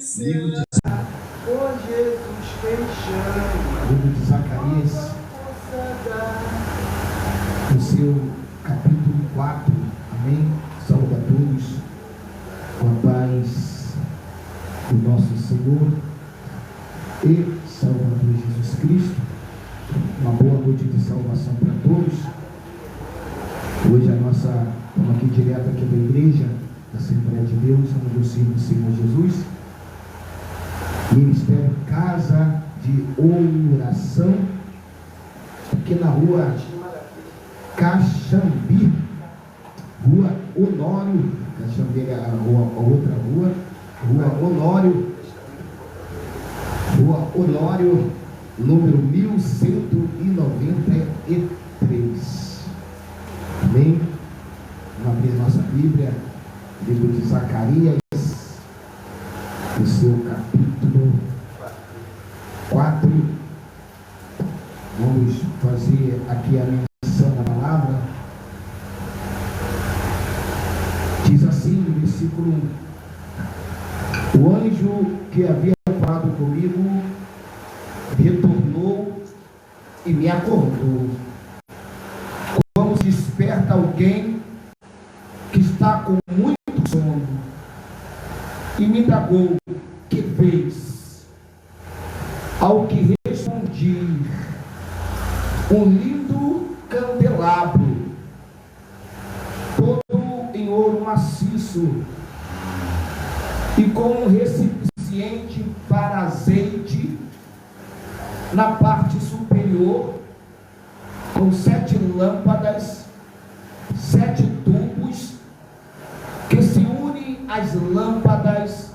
Livro de Zacarias, no seu capítulo 4, amém? Saúde a todos, com a paz do nosso Senhor e Salvador Jesus Cristo. Uma boa noite de salvação para todos. Hoje estamos aqui direto aqui da igreja da Assembleia de Deus, onde eu sirvo o Senhor Jesus. Ministério Casa de Oração, aqui na rua Caxambi, rua Honório, Caxambi é a outra rua, rua Honório, número 1193. Amém? Vamos abrir a nossa Bíblia, livro de Zacarias, no seu capítulo 4. Vamos fazer aqui a menção da palavra. Diz assim no versículo 1: o anjo que havia falado comigo retornou e me acordou, como se desperta alguém que está com muito sono, e me indagou: que fez? Ao que respondi: um lindo candelabro, todo em ouro maciço, e com um recipiente para azeite na parte superior, com 7 lâmpadas, 7 tubos, que se unem às lâmpadas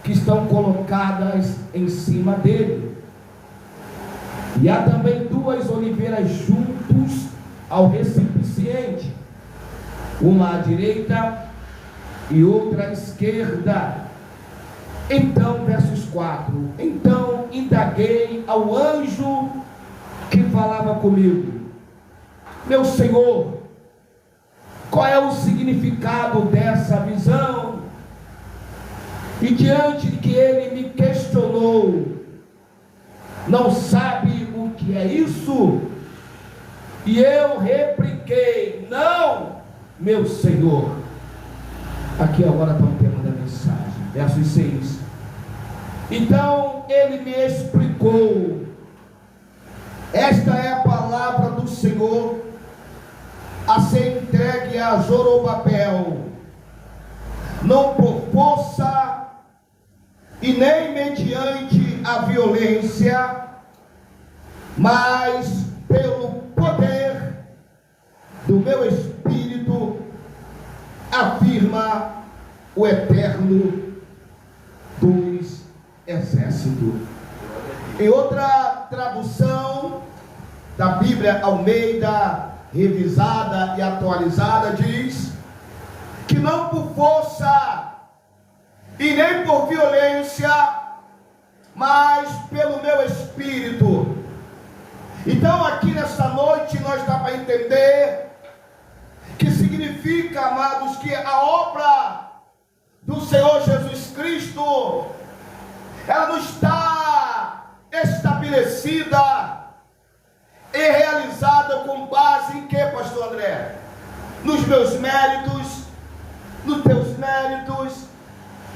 que estão colocadas em cima dele. E há também 2 oliveiras juntos ao recipiente, uma à direita e outra à esquerda. Então, versos 4: então indaguei ao anjo que falava comigo: meu Senhor, qual é o significado dessa visão? E diante de que ele me questionou: não sabe o que é isso? E eu repliquei: não, meu Senhor. Aqui agora está o tema da mensagem, versos 6. Então ele me explicou: esta é a palavra do Senhor a ser entregue a Zorobabel, não por força e nem mediante a violência, mas pelo poder do meu Espírito, afirma o Eterno dos Exércitos. Em outra tradução da Bíblia Almeida revisada e atualizada, diz que não por força e nem por violência, mas pelo meu Espírito. Então aqui nessa noite nós dá para entender que significa, amados, que a obra do Senhor Jesus Cristo, ela não está estabelecida e realizada com base em que, pastor André? Nos meus méritos, nos teus méritos,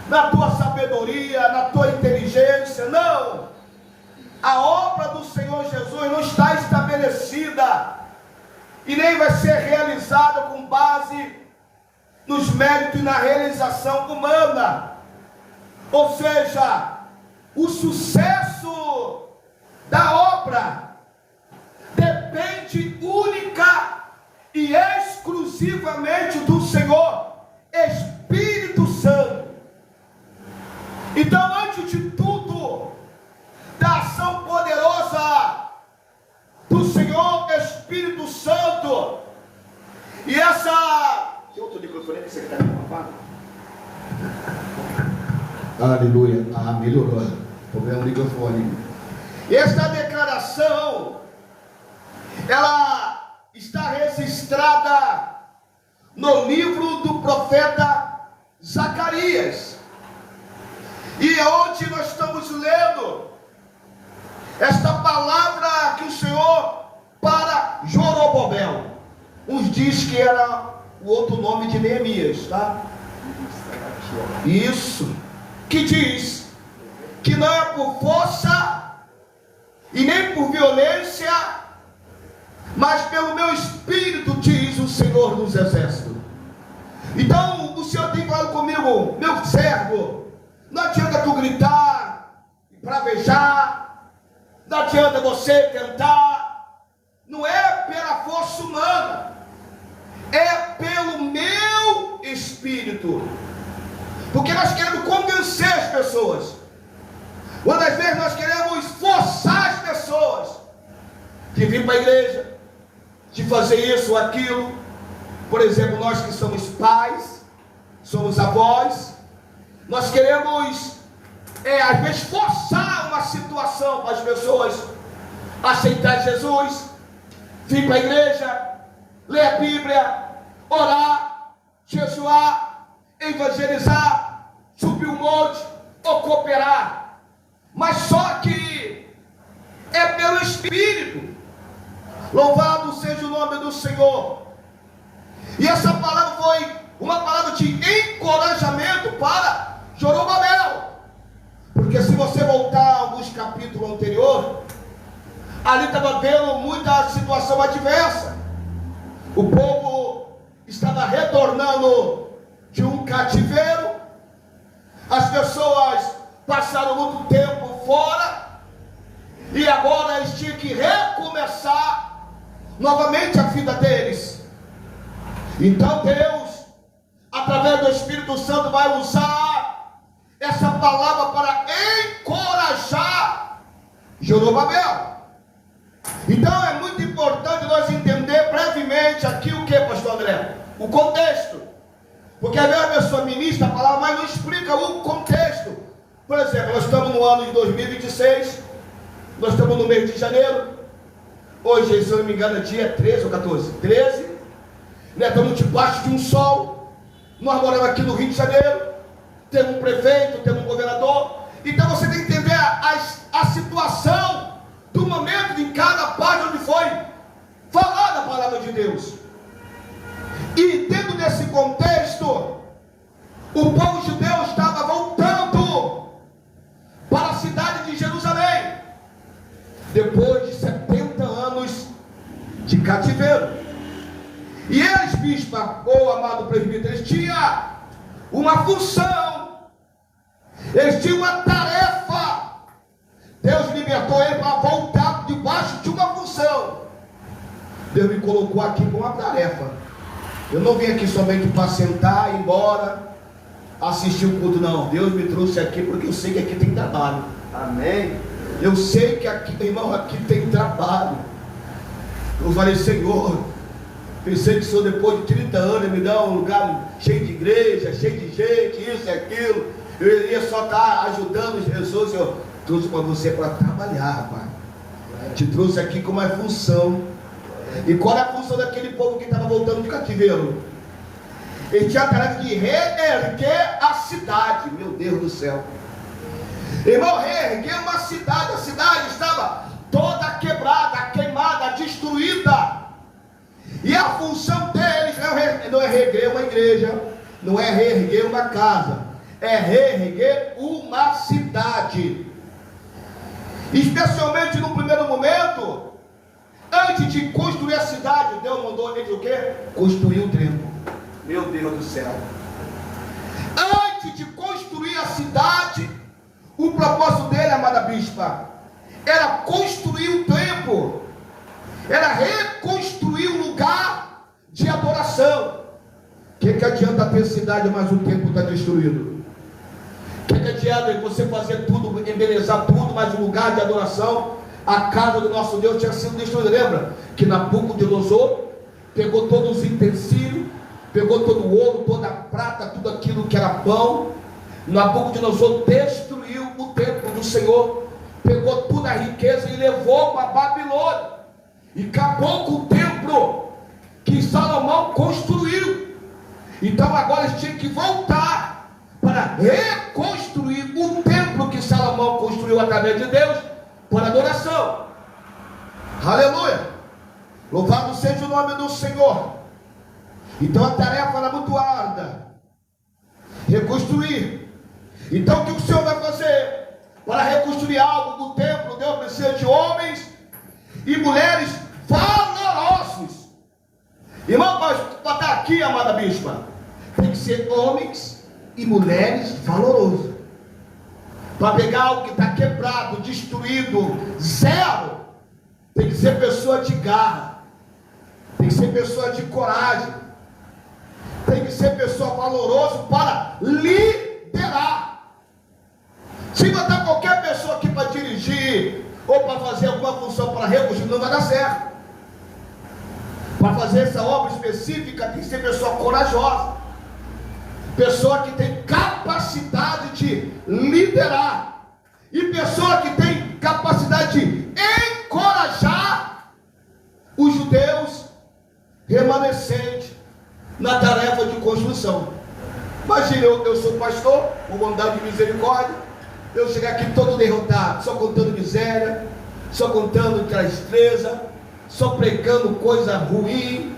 na tua sabedoria, na tua inteligência. Não! A obra do Senhor Jesus não está estabelecida e nem vai ser realizada com base nos méritos e na realização humana. Ou seja, o sucesso da obra depende única e exclusivamente do Senhor Espírito Santo. Então, antes de tudo, da ação poderosa do Senhor Espírito Santo, e essa... Tem outro microfone que você está com aleluia, melhorou o problema do microfone. Esta declaração, ela está registrada no livro do profeta Zacarias. E onde nós estamos lendo esta palavra que o Senhor para Zorobabel. Uns diz que era o outro nome de Neemias, tá? Isso. Que diz que não é por força e nem por violência, mas pelo meu espírito, diz o Senhor dos Exércitos. Então o Senhor tem falado comigo: meu servo, não adianta tu gritar, pravejar, não adianta você tentar, não é pela força humana, é pelo meu espírito. Porque nós queremos convencer as pessoas. Quantas vezes nós queremos forçar as pessoas de vir para a igreja, de fazer isso ou aquilo. Por exemplo, nós que somos pais, somos avós, nós queremos às vezes forçar uma situação para as pessoas aceitar Jesus, vir para a igreja, ler a Bíblia, orar, jejuar, evangelizar, subir um monte ou cooperar. Mas só que é pelo Espírito. Louvado seja o nome do Senhor. E essa palavra foi uma palavra de encorajamento para Zorobabel. Porque se você voltar a alguns capítulos anteriores, ali estava vendo muita situação adversa. O povo estava retornando de um cativeiro. As pessoas passaram muito tempo fora, e agora eles tinham que recomeçar novamente a vida deles. Então Deus, através do Espírito Santo, vai usar essa palavra para encorajar Zorobabel. Então é muito importante nós entender brevemente aqui o que, pastor André? O contexto. Porque às vezes a pessoa ministra a palavra, mas não explica o contexto. Por exemplo, nós estamos no ano de 2026, nós estamos no mês de janeiro. Hoje, se eu não me engano, é dia 13 ou 14? 13. Né? Estamos debaixo de um sol. Nós moramos aqui no Rio de Janeiro. Temos um prefeito, temos um governador. Então você tem que entender a situação do momento de cada página onde foi falada a palavra de Deus. E dentro desse contexto, o povo judeu estava voltando para a cidade de Jerusalém, depois de 70 anos de cativeiro. E eles, bispa ou amado presbítero, eles tinham uma função, eles tinham uma tarefa. Deus libertou ele para voltar debaixo de uma função. Deus me colocou aqui com uma tarefa. Eu não vim aqui somente para sentar, ir embora, assistir o culto, não. Deus me trouxe aqui porque eu sei que aqui tem trabalho. Amém? Eu sei que aqui, irmão, aqui tem trabalho. Eu falei: Senhor, pensei que o Senhor depois de 30 anos me dá um lugar cheio de igreja, cheio de gente, isso e aquilo. Eu iria só estar ajudando Jesus. Senhor, trouxe para você para trabalhar, rapaz. Te trouxe aqui com uma função. E qual é a função daquele povo que estava voltando de cativeiro? Ele tinha a tarefa de reerguer a cidade. Meu Deus do céu. Irmão, reerguer uma cidade. A cidade estava toda quebrada, queimada, destruída. E a função deles não é reerguer uma igreja, não é reerguer uma casa, é reerguer uma cidade. Especialmente no primeiro momento, antes de construir a cidade, Deus mandou eles o quê? Construir o templo. Meu Deus do céu. Antes de construir a cidade, o propósito dele, amada bispa, era construir o templo, era reconstruir o lugar de adoração. O que adianta ter cidade, mas o templo está destruído? O que adianta você fazer tudo, embelezar tudo, mas o lugar de adoração, a casa do nosso Deus, tinha sido destruída? Lembra que Nabucodonosor pegou todos os utensílios, pegou todo o ouro, toda a prata, tudo aquilo que era pão. Nabucodonosor destruiu o templo do Senhor, pegou toda a riqueza e levou para a Babilônia, e acabou com o templo que Salomão construiu. Então agora eles tinham que voltar para reconstruir o templo construiu através de Deus por adoração. Aleluia! Louvado seja o nome do Senhor. Então a tarefa era muito árdua, reconstruir. Então o que o Senhor vai fazer? Para reconstruir algo do templo, Deus precisa de homens e mulheres valorosos. Irmão, para estar aqui, amada bispa, tem que ser homens e mulheres valorosos. Para pegar algo que está quebrado, destruído, zero, tem que ser pessoa de garra, tem que ser pessoa de coragem, tem que ser pessoa valorosa para liderar. Se botar qualquer pessoa aqui para dirigir ou para fazer alguma função para reconstruir, não vai dar certo. Para fazer essa obra específica tem que ser pessoa corajosa, pessoa que tem capacidade de liderar e pessoa que tem capacidade de encorajar os judeus remanescentes na tarefa de construção. Imagina, eu sou pastor, vou andar de misericórdia, eu chegar aqui todo derrotado, só contando miséria, só contando tristeza, só pregando coisa ruim,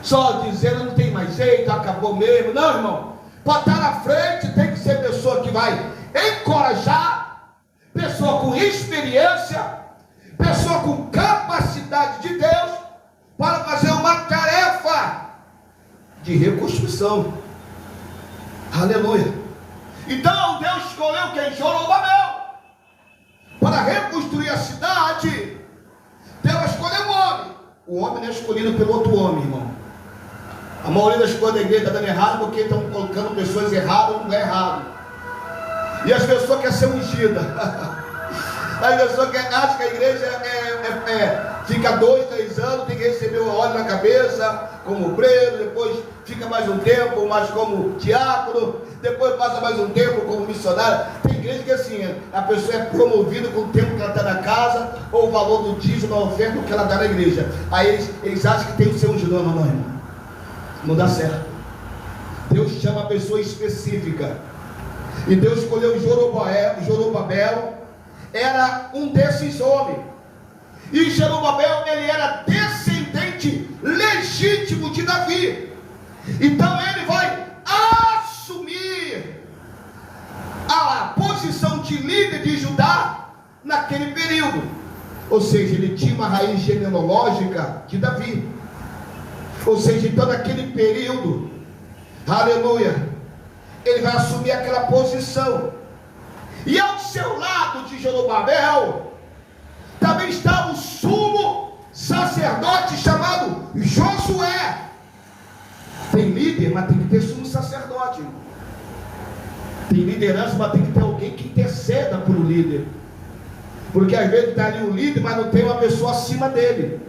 só dizendo não tem mais jeito, acabou mesmo. Não, irmão, para estar na frente tem que ser pessoa que vai encorajar, pessoa com experiência, pessoa com capacidade de Deus para fazer uma tarefa de reconstrução. Aleluia. Então Deus escolheu quem? Zorobabel, para reconstruir a cidade. Deus escolheu um homem. O homem não é escolhido pelo outro homem, irmão. A maioria das coisas da igreja está dando errado porque estão colocando pessoas erradas no lugar errado. E as pessoas querem ser ungidas. As pessoas acham que a igreja fica 2, 3 anos, tem que receber o óleo na cabeça, como obreiro, depois fica mais um tempo, mais como diácono, depois passa mais um tempo como missionário. Tem igreja que assim, a pessoa é promovida com o tempo que ela está na casa, ou o valor do dízimo, da oferta que ela dá na igreja. Aí eles acham que tem que ser ungido. Não, irmão. Não dá certo. Deus chama a pessoa específica. E Deus escolheu Zorobabel, era um desses homens. E Zorobabel, ele era descendente legítimo de Davi. Então ele vai assumir a posição de líder de Judá naquele período. Ou seja, ele tinha uma raiz genealógica de Davi. Ou seja, então naquele período, aleluia, ele vai assumir aquela posição. E ao seu lado de Zorobabel também estava o sumo sacerdote chamado Josué. Tem líder, mas tem que ter sumo sacerdote. Tem liderança, mas tem que ter alguém que interceda por o líder. Porque às vezes está ali o líder, mas não tem uma pessoa acima dele.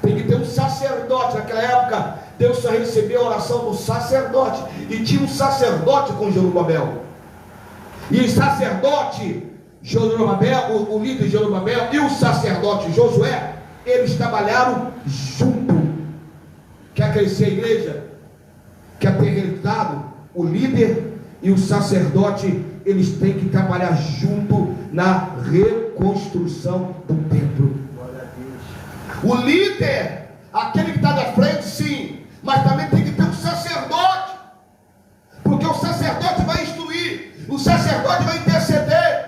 Tem que ter um sacerdote. Naquela época, Deus só recebia a oração do sacerdote. E tinha um sacerdote com Zorobabel. E o sacerdote Zorobabel, o líder Zorobabel e o sacerdote Josué, eles trabalharam junto. Quer crescer a igreja? Quer ter resultado? O líder e o sacerdote, eles têm que trabalhar junto na reconstrução do templo. O líder, aquele que está na frente, sim, mas também tem que ter um sacerdote, porque o sacerdote vai instruir, o sacerdote vai interceder,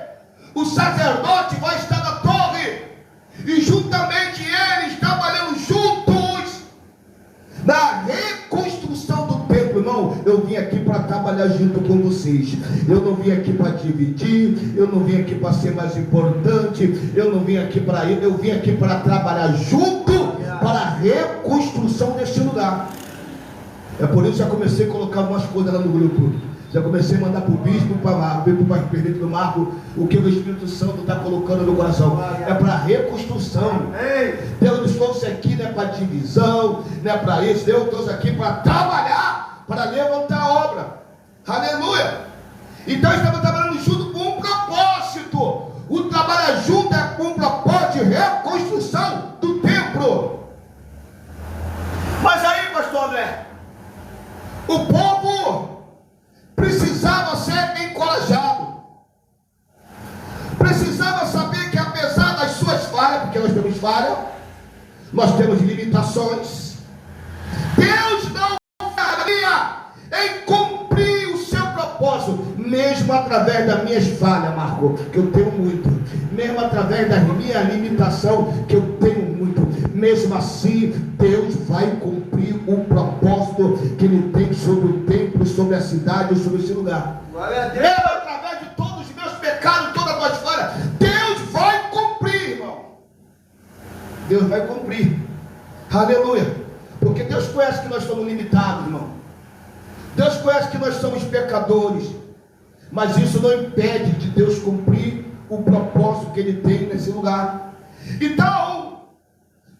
o sacerdote vai estar na torre, e juntamente eles trabalhando juntos na reconstrução do templo. Irmão, eu vim aqui para trabalhar junto com vocês. Eu não vim aqui para dividir, eu não vim aqui para ser mais importante, eu não vim aqui para ir, eu vim aqui para trabalhar junto para a reconstrução deste lugar. É por isso que já comecei a colocar umas coisas lá no grupo. Já comecei a mandar para o bispo, para o prefeito do Marco, o que o Espírito Santo está colocando no coração. É para reconstrução. Deus nos trouxe aqui, não é para divisão, não é para isso. Deus trouxe aqui para trabalhar, para levantar a obra. Aleluia! Então estamos trabalhando junto com um propósito. O trabalho junto é com um propósito de reconstrução do templo. Mas aí, pastor André, o povo precisava ser encorajado, precisava falha, nós temos limitações. Deus não faria em cumprir o seu propósito, mesmo através das minhas falhas, Marco, que eu tenho muito, mesmo através da minha limitação, que eu tenho muito, mesmo assim, Deus vai cumprir o propósito que Ele tem sobre o templo, sobre a cidade, sobre esse lugar. Glória a Deus. Mesmo através de todos os meus pecados, todas as minhas falhas, Deus vai cumprir, irmão. Deus vai cumprir. Aleluia. Porque Deus conhece que nós somos limitados, irmão. Deus conhece que nós somos pecadores. Mas isso não impede de Deus cumprir o propósito que Ele tem nesse lugar. Então,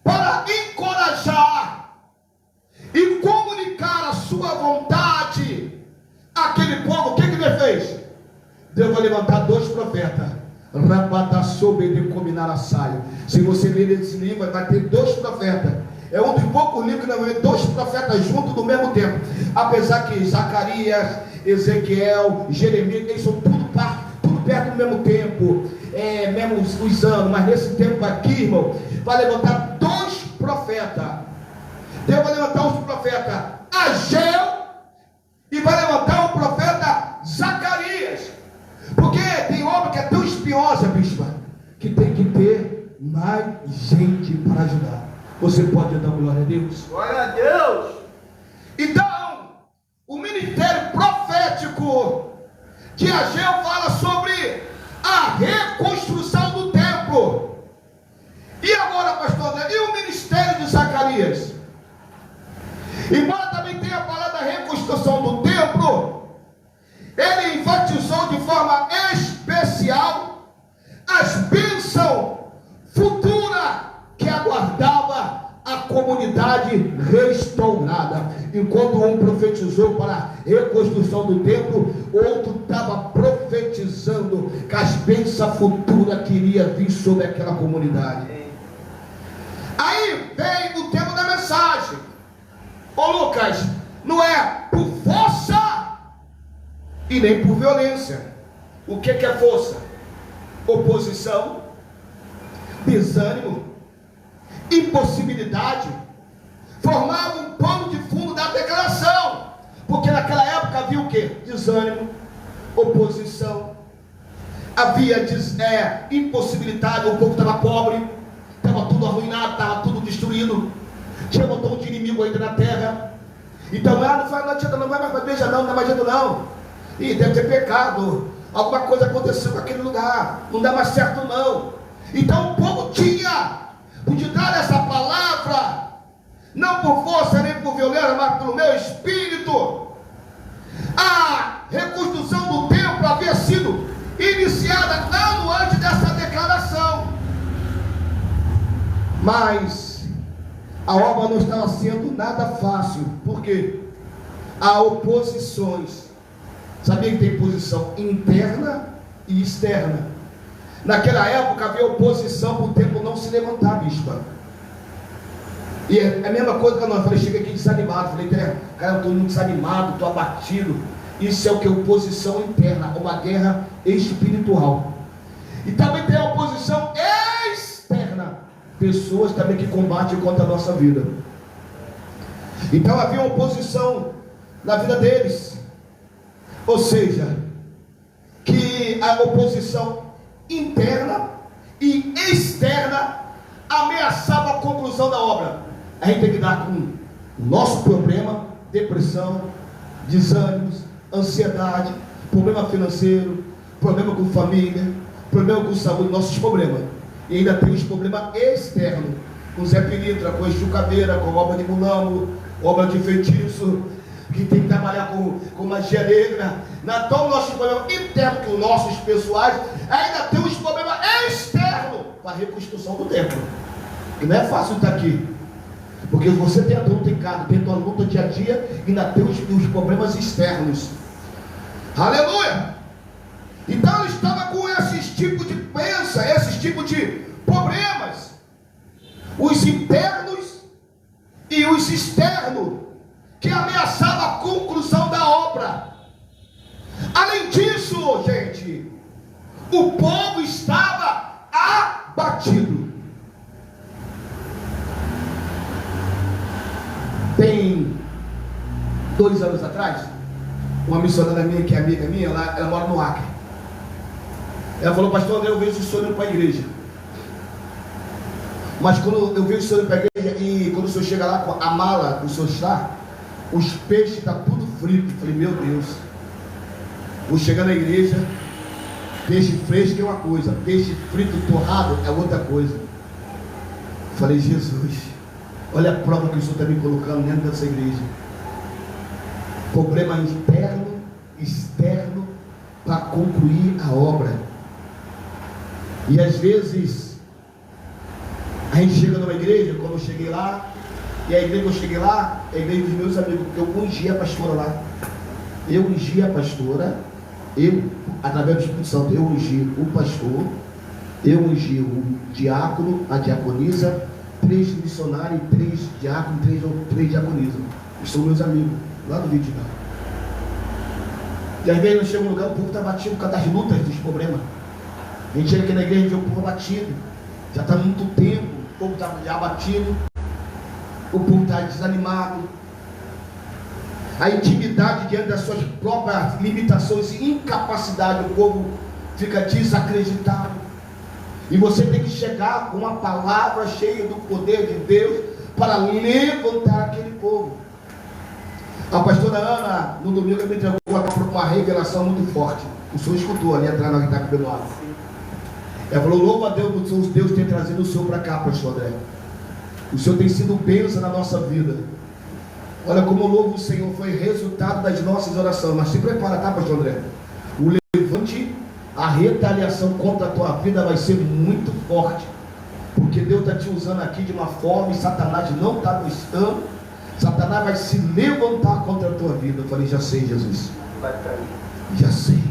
para encorajar e comunicar a sua vontade àquele povo, o que Ele fez? Deus vai levantar 2 profetas. Se você ler esse livro, vai ter 2 profetas. É um dos poucos livros que nós vamos ver 2 profetas juntos no mesmo tempo. Apesar que Zacarias, Ezequiel, Jeremias, eles são tudo perto do mesmo tempo, mesmo os anos. Mas nesse tempo aqui, irmão, vai levantar 2 profetas. Deus vai levantar os profetas Ageu e vai levantar o profeta Zacarias. Porque tem obra que é tão espinhosa, bispa, que tem que ter mais gente para ajudar. Você pode dar glória a Deus? Glória a Deus. Então, o ministério profético de Ageu fala sobre a reconstrução do templo. E agora, pastor André, e o ministério de Zacarias? Embora também tenha falado da reconstrução do templo, ele enfatizou de forma especial as bênçãos futuras que aguardava a comunidade restaurada. Enquanto um profetizou para a reconstrução do templo, outro estava profetizando que as bênçãos futuras que iria vir sobre aquela comunidade. Aí vem o tema da mensagem. Ô Lucas, não é por força e nem por violência. O que é força? Oposição, desânimo, impossibilidade. Formava um pano de fundo da declaração. Porque naquela época havia o que? Desânimo, oposição, havia impossibilidade. O povo estava pobre, estava tudo arruinado, estava tudo destruído, tinha um montão de inimigo ainda na terra. Então não adianta, não vai mais para a igreja, não dá mais jeito não. E deve ter pecado, alguma coisa aconteceu com aquele lugar, não dá mais certo não. Então o povo tinha por detrás dessa palavra, não por força nem por violência, mas pelo meu espírito, a reconstrução do templo havia sido iniciada ano antes dessa declaração. Mas a obra não estava sendo nada fácil. Por quê? Há oposições. Sabia que tem posição interna e externa. Naquela época havia oposição para o templo não se levantar, bispa. E é a mesma coisa que nós falei, chega aqui desanimado. Falei, cara, eu estou muito desanimado, estou abatido. Isso é o que? Oposição interna, uma guerra espiritual. E também tem a oposição externa, pessoas também que combatem contra a nossa vida. Então havia uma oposição na vida deles. Ou seja, que a oposição interna e externa ameaçava a conclusão da obra. A gente tem que dar com o nosso problema, depressão, desânimos, ansiedade, problema financeiro, problema com família, problema com saúde, nossos problemas. E ainda tem os problemas externos, com Zé Pilintra, com Exu Caveira, com obra de mulambo, obra de feitiço, que tem que trabalhar com magia negra. Então, nossos problemas internos, com os nossos pessoais, ainda tem os problemas externos para a reconstrução do templo. E não é fácil estar aqui, porque você tem a luta em casa, tem a tua luta dia a dia, e ainda tem os problemas externos. Aleluia! Então ele estava com esses tipos de bênção, esses tipos de problemas, os internos e os externos, que ameaçavam a conclusão da obra. Além disso, gente, o povo estava abatido. 2 anos atrás, uma missionária minha, que é amiga minha, ela mora no Acre. Ela falou: pastor André, eu vejo o senhor indo para a igreja. Mas quando eu vejo o senhor indo para a igreja, e quando o senhor chega lá com a mala que o senhor está, os peixes estão tudo frito. Eu falei: meu Deus, vou chegar na igreja, peixe fresco é uma coisa, peixe frito torrado é outra coisa. Eu falei: Jesus, olha a prova que o senhor está me colocando dentro dessa igreja. Problema interno, externo, para concluir a obra. E às vezes a gente chega numa igreja, como eu cheguei lá, e a igreja que eu cheguei lá é a igreja dos meus amigos, porque eu ungi a pastora lá. Eu ungi a pastora, através do Espírito Santo, eu ungi o pastor, eu ungi o diácono, a diaconisa, 3 missionários, 3 diáconos, 3 diaconisas. Eles são meus amigos, lá no vídeo. E às vezes nós chegamos num lugar, o povo está batido por causa das lutas, dos problemas. A gente chega aqui na igreja e vê o povo abatido. Já está muito tempo, o povo está já abatido, o povo está desanimado. A intimidade diante das suas próprias limitações e incapacidade, o povo fica desacreditado. E você tem que chegar com uma palavra cheia do poder de Deus para levantar aquele povo. A pastora Ana, no domingo, me entregou uma revelação muito forte. O senhor escutou ali atrás na guitarra pelo lado. Ela falou: louva a Deus, Deus tem trazido o senhor para cá, pastor André. O senhor tem sido bênção na nossa vida. Olha como o louvo o Senhor foi resultado das nossas orações. Mas se prepara, tá, pastor André? O levante, a retaliação contra a tua vida vai ser muito forte. Porque Deus está te usando aqui de uma forma e Satanás não está gostando. Satanás vai se levantar contra a tua vida. Eu falei: já sei, Jesus. Vai cair. Já sei.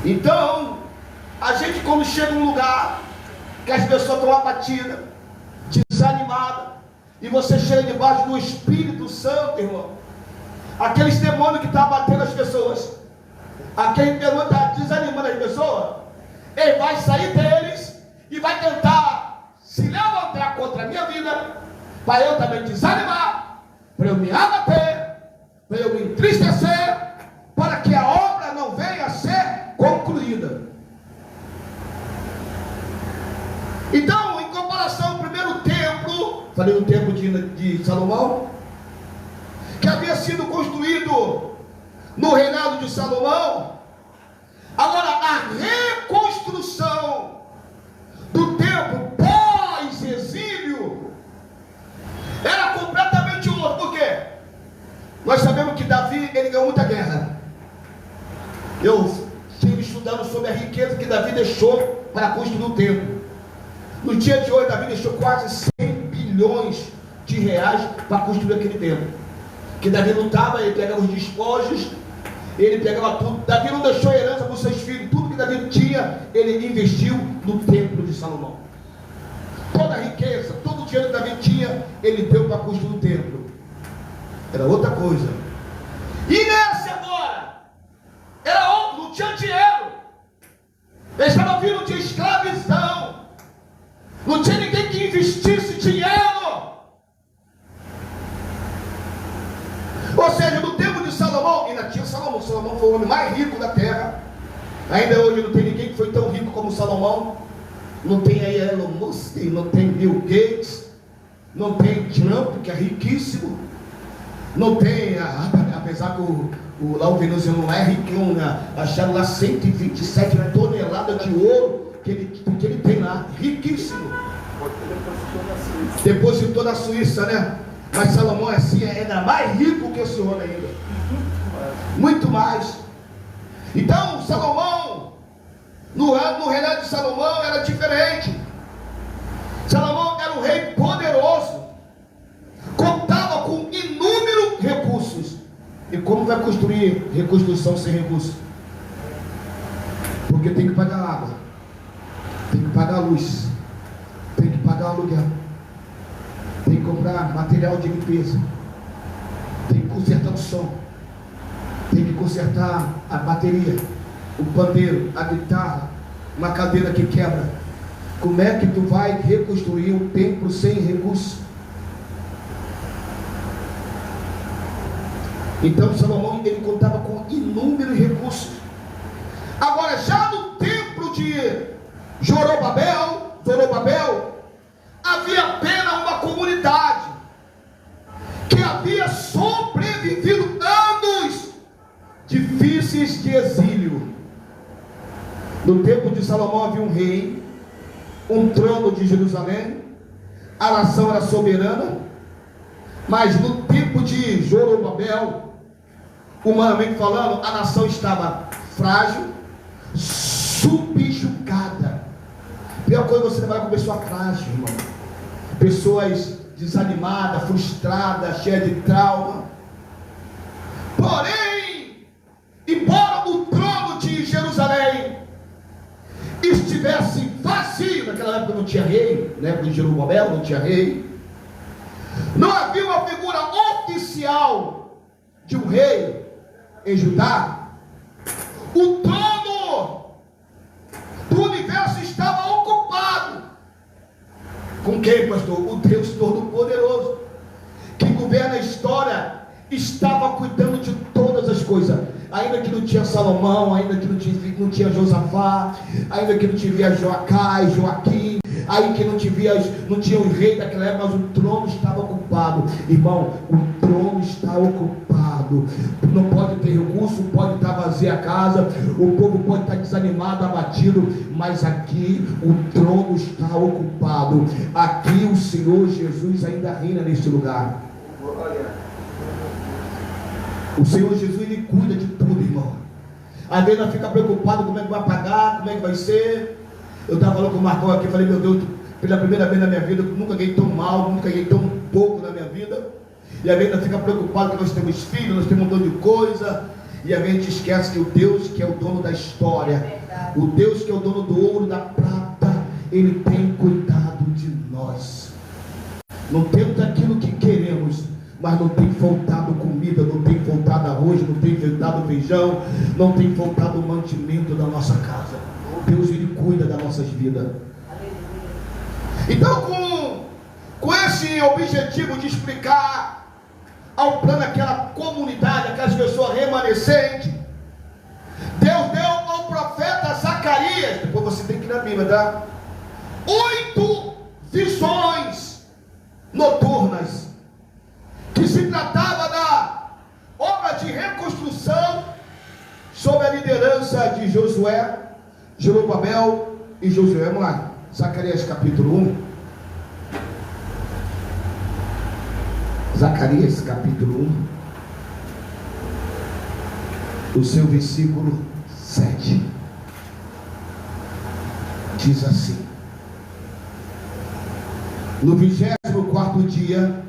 Então, a gente quando chega num lugar que as pessoas estão abatidas, desanimadas, e você chega debaixo do Espírito Santo, irmão, aqueles demônios que estão abatendo as pessoas, aquele demônio está desanimando as pessoas, ele vai sair deles e vai tentar se levantar contra a minha vida, para eu também desanimar, para eu me abater, para eu me entristecer, para que a obra não venha a ser concluída. Então, em comparação ao primeiro templo, falei do templo de Salomão, que havia sido construído no reinado de Salomão, agora a reconstrução do templo pós-exílio era completamente outro. Por quê? Nós sabemos que Davi, ele ganhou muita guerra. Eu estive estudando sobre a riqueza que Davi deixou para construir o templo. No dia de hoje, Davi deixou quase 100 bilhões de reais para construir aquele templo. Que Davi lutava, ele pegava os despojos, ele pegava tudo. Davi não deixou herança para os seus filhos. Tudo que Davi tinha, ele investiu no templo de Salomão. Toda a riqueza, todo o dinheiro que Davi tinha, ele deu para construir o templo. Era outra coisa. E nesse agora, era outro, não tinha dinheiro. Eles estavam vindo de escravidão. Não tinha ninguém que investisse dinheiro. Ou seja, no tempo de Salomão, ainda tinha Salomão. Salomão foi o homem mais rico da terra. Ainda hoje não tem ninguém que foi tão rico como Salomão. Não tem aí Elon Musk, não tem Bill Gates, não tem Trump, que é riquíssimo. Não tem, apesar que lá o venezuelano lá é ricão, né? Acharam lá 127 toneladas de ouro que ele tem lá, riquíssimo. Depositou na Suíça, né? Mas Salomão assim é ainda mais rico que o senhor ainda, muito mais. Então Salomão, no reinado de Salomão era diferente. Salomão era um rei poderoso, contava com inúmeros recursos. E como vai construir reconstrução sem recursos? Porque tem que pagar água, tem que pagar luz, tem que pagar aluguel, tem que comprar material de limpeza, tem que consertar o som, tem que consertar a bateria, o pandeiro, a guitarra, uma cadeira que quebra. Como é que tu vai reconstruir um templo sem recurso? Então Salomão, ele contava com inúmeros recursos. Agora, já no templo de Zorobabel, havia apenas uma comunidade que havia sobrevivido anos difíceis de exílio. No tempo de Salomão havia um rei, um trono de Jerusalém, a nação era soberana. Mas no tempo de Zorobabel, humanamente falando, a nação estava frágil, subjugada. Pior coisa, você trabalha com pessoa frágil, irmão. Pessoas desanimadas, frustradas, cheias de trauma. Porém, embora o trono de Jerusalém estivesse vazio, naquela época não tinha rei, na época de Zorobabel não tinha rei, não havia uma figura oficial de um rei em Judá. O trono do universo estava ocupado com quem, pastor? O Deus Todo-Poderoso, que governa a história, estava cuidando de todas as coisas. Ainda que não tinha Salomão, ainda que não tinha Josafá, ainda que não tinha Joacás, Joaquim, aí que não tinha o rei daquela época, mas o trono estava ocupado. Irmão, o trono está ocupado. Não pode ter recurso, pode estar vazia a casa, o povo pode estar desanimado, abatido, mas aqui o trono está ocupado. Aqui o Senhor Jesus ainda reina neste lugar. O Senhor Jesus, ele cuida de tudo, irmão. Às vezes nós ficamos preocupados como é que vai pagar, como é que vai ser. Eu estava falando com o Marcão aqui, falei, meu Deus, pela primeira vez na minha vida, eu nunca ganhei tão mal, nunca ganhei tão pouco na minha vida. E às vezes nós ficamos preocupados que nós temos filhos, nós temos um montão de coisa. E às vezes a gente esquece que o Deus que é o dono da história, o Deus que é o dono do ouro, da prata, Ele tem cuidado de nós. Não temos aquilo que queremos, mas não tem faltado comida, não tem faltado arroz, não tem faltado feijão, não tem faltado mantimento da nossa casa. Deus, Ele cuida das nossas vidas. Então, com esse objetivo de explicar ao plano aquela comunidade, aquelas pessoas remanescentes, Deus deu ao profeta Zacarias, depois você tem que ir na Bíblia, tá? 8 visões noturnas, que se tratava da obra de reconstrução sob a liderança de Josué, Zorobabel e Josué. Vamos lá, Zacarias capítulo 1. Zacarias capítulo 1, o seu versículo 7, diz assim: no 24º dia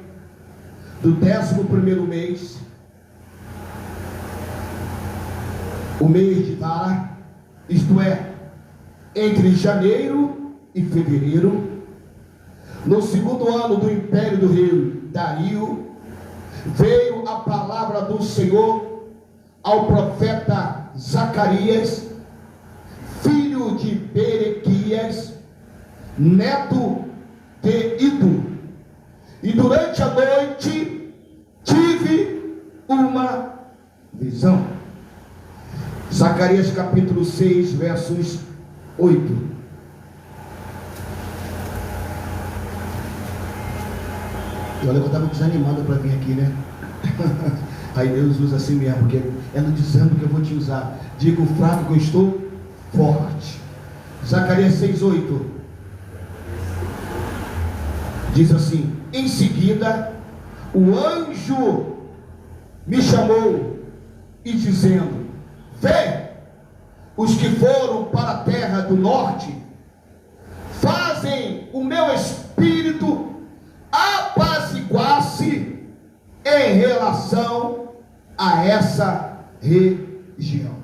do 11º mês, o mês de Tara, isto é, entre janeiro e fevereiro, no 2º ano do império do rei Dario, veio a palavra do Senhor ao profeta Zacarias, filho de Berequias, neto de Ido. E durante a noite tive uma visão. Zacarias capítulo 6, versos 8. E olha que eu estava desanimado para vir aqui, né? Aí Deus usa assim mesmo, porque é no desânimo que eu vou te usar. Digo fraco que eu estou forte. Zacarias 6, 8 diz assim: em seguida o anjo me chamou e dizendo: vê, os que foram para a terra do norte fazem o meu espírito apaziguar-se em relação a essa região.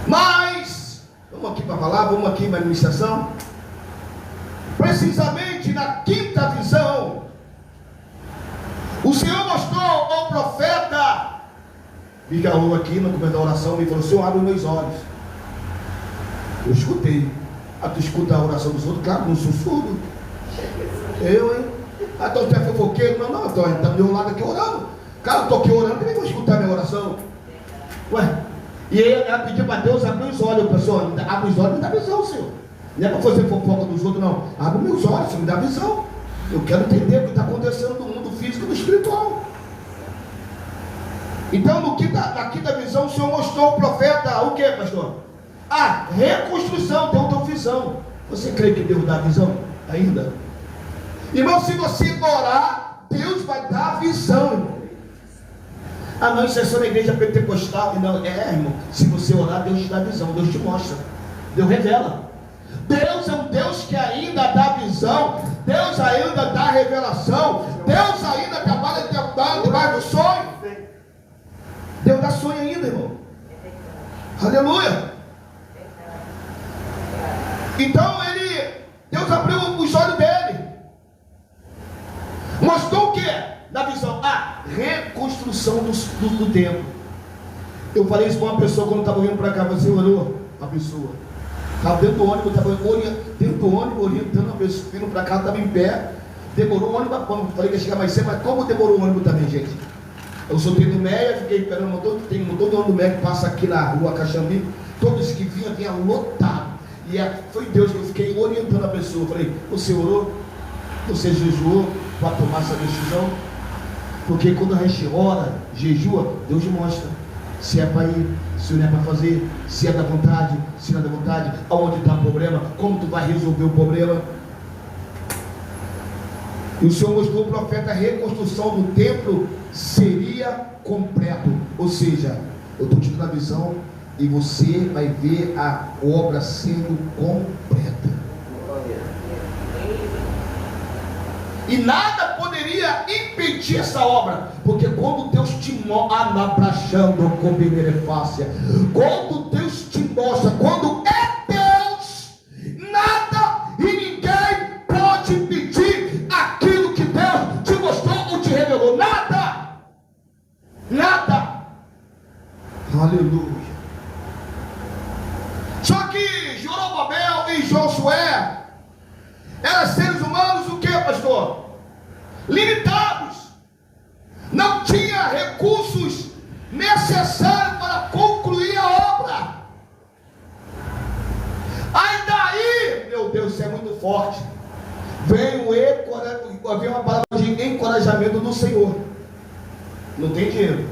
Mas vamos aqui para falar, vamos aqui para a administração. Precisamente na 5ª visão, o Senhor mostrou ao profeta Micaú aqui no começo da oração, me falou: Senhor, abre os meus olhos. Eu escutei. Ah, tu escuta a oração dos outros? Claro, não sou surdo. Eu, hein? Ah, então tu é fofoqueiro? Não, então está do meu lado aqui orando. Cara, eu estou aqui orando, também vou escutar minha oração. Ué, e aí ela pediu para Deus abrir os olhos, pessoal. Abre os olhos e me dá visão, Senhor. Não é para fazer fofoca dos outros, não. Abre meus olhos, Senhor, me dá visão. Eu quero entender o que está acontecendo no mundo físico e no espiritual. Então, na quinta visão, o Senhor mostrou ao profeta o que, pastor? A reconstrução, deu outra visão. Você crê que Deus dá visão ainda? Irmão, se você orar, Deus vai dar visão, irmão. Ah, não, isso é só na igreja pentecostal. Não, irmão, se você orar, Deus te dá visão, Deus te mostra, Deus revela. Deus é um Deus que ainda dá visão, Deus ainda dá revelação, Deus ainda trabalha debaixo do sonho. Deus dá sonho ainda, irmão. Aleluia. Então Deus abriu os olhos dele. Mostrou o que? Na visão, a reconstrução do templo. Eu falei isso para uma pessoa quando estava vindo para cá. Você orou? A pessoa estava dentro do ônibus, orientando a pessoa, vindo para cá, estava em pé. Demorou o ônibus, falei que ia chegar mais cedo, mas como demorou o ônibus também, gente? Eu soltei no Meia, fiquei esperando o motor. Tem um motor do ônibus do Meia que passa aqui na rua Caxambi. Todos que vinham lotado. E foi Deus que eu fiquei orientando a pessoa. Eu falei, você orou? Você jejuou para tomar essa decisão? Porque quando a gente ora, jejua, Deus mostra se é para ir, se não é para fazer, se é da vontade, se não é da vontade, aonde está o problema, como tu vai resolver o problema. E o Senhor mostrou ao profeta a reconstrução do templo seria completo. Ou seja, eu estou te dando a visão e você vai ver a obra sendo completa. E nada poderia impedir essa obra, porque quando Deus te mostra, quando Deus te mostra, quando é Deus, nada e ninguém pode impedir aquilo que Deus te mostrou ou te revelou. Nada, nada. Aleluia. Só que Zorobabel e Josué eram seres humanos o que, pastor? Limitados. Não tinha recursos necessários para concluir a obra. Aí daí, meu Deus, isso é muito forte. Vem uma palavra de encorajamento do Senhor. Não tem dinheiro,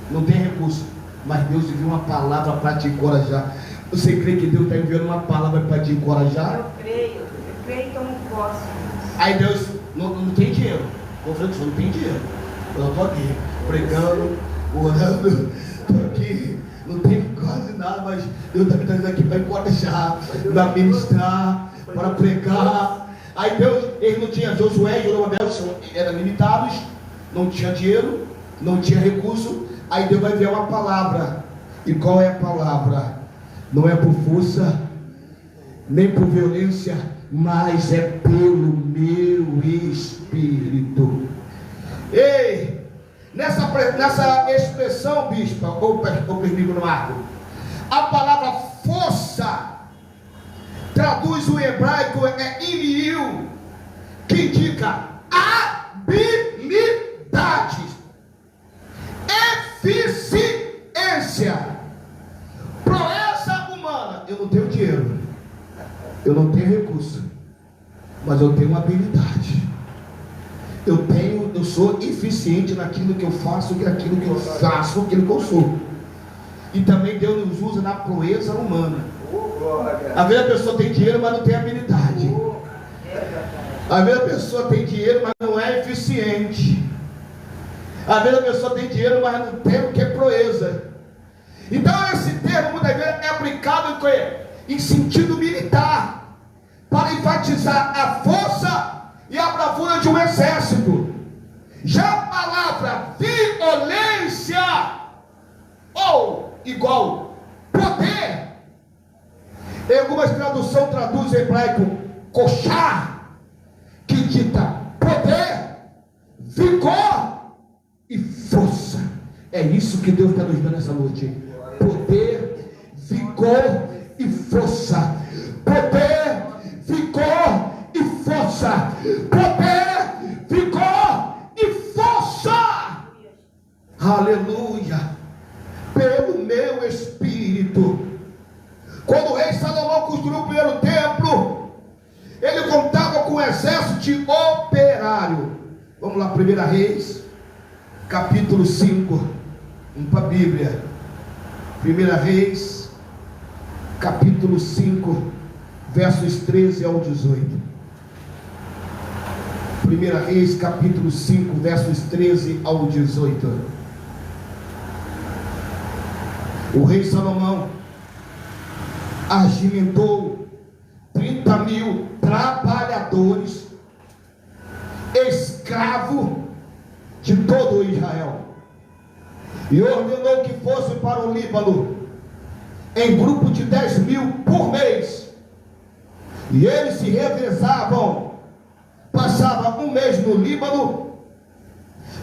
não tem recurso, mas Deus enviou uma palavra para te encorajar. Você crê que Deus está enviando uma palavra para te encorajar? Eu creio que eu não posso. Aí Deus, não tem dinheiro. Eu falei que não tem dinheiro. Eu estou aqui, pregando, orando, estou aqui, não tem quase nada, mas Deus está me trazendo aqui para encorajar, para ministrar, para pregar. Aí Deus, ele não tinha, Josué e Zorobabel eram limitados, não tinha dinheiro, não tinha recurso. Aí Deus vai enviar uma palavra. E qual é a palavra? Não é por força, nem por violência, mas é pelo meu Espírito. Ei, nessa expressão, bispo, ou permigo no arco, a palavra força traduz o hebraico iliu, que indica habilidade, eficiência, proeza humana. Eu não tenho dinheiro, eu não tenho recurso, mas eu tenho uma habilidade. Eu sou eficiente naquilo que eu faço, aquilo que eu faço, aquilo que eu sou. E também Deus nos usa na proeza humana. Às vezes a pessoa tem dinheiro, mas não tem habilidade. Às vezes a pessoa tem dinheiro, mas não é eficiente. Às vezes a pessoa tem dinheiro, mas não tem o que é proeza. Então esse termo muitas vezes é aplicado em sentido militar, para enfatizar a força e a bravura de um exército. Já a palavra violência ou igual poder, em algumas traduções traduz em hebraico koshar, que dita poder, vigor e força. É isso que Deus está nos dando essa noite. Poder, vigor e força. Poder, vigor e força. Poder, vigor e força. Quando o rei Salomão construiu o primeiro templo, ele contava com um exército de operário. Vamos lá, 1 Reis, capítulo 5. Vamos para a Bíblia. 1 Reis, capítulo 5, versos 13 ao 18. 1 Reis, capítulo 5, versos 13 ao 18. O rei Salomão agimentou 30.000 trabalhadores, escravo de todo Israel, e ordenou que fosse para o Líbano em grupo de 10.000 por mês, e eles se revezavam. Passava um mês no Líbano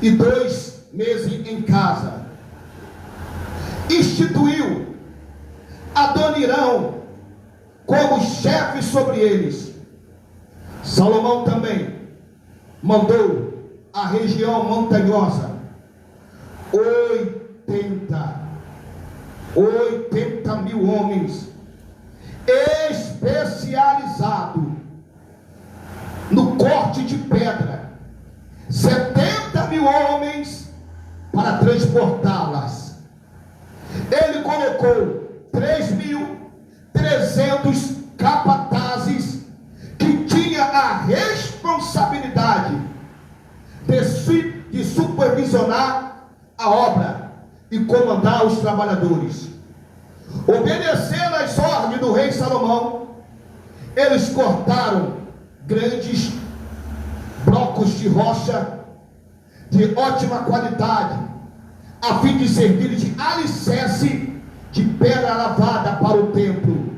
e 2 meses em casa. Instituiu Adonirão como chefe sobre eles. Salomão também mandou a região montanhosa 80.000 homens especializados no corte de pedra, 70.000 homens para transportá-las. Ele colocou 3.300 capatazes que tinha a responsabilidade de supervisionar a obra e comandar os trabalhadores. Obedecendo às ordens do rei Salomão, eles cortaram grandes blocos de rocha de ótima qualidade, a fim de servir de alicerce de pedra lavada para o templo.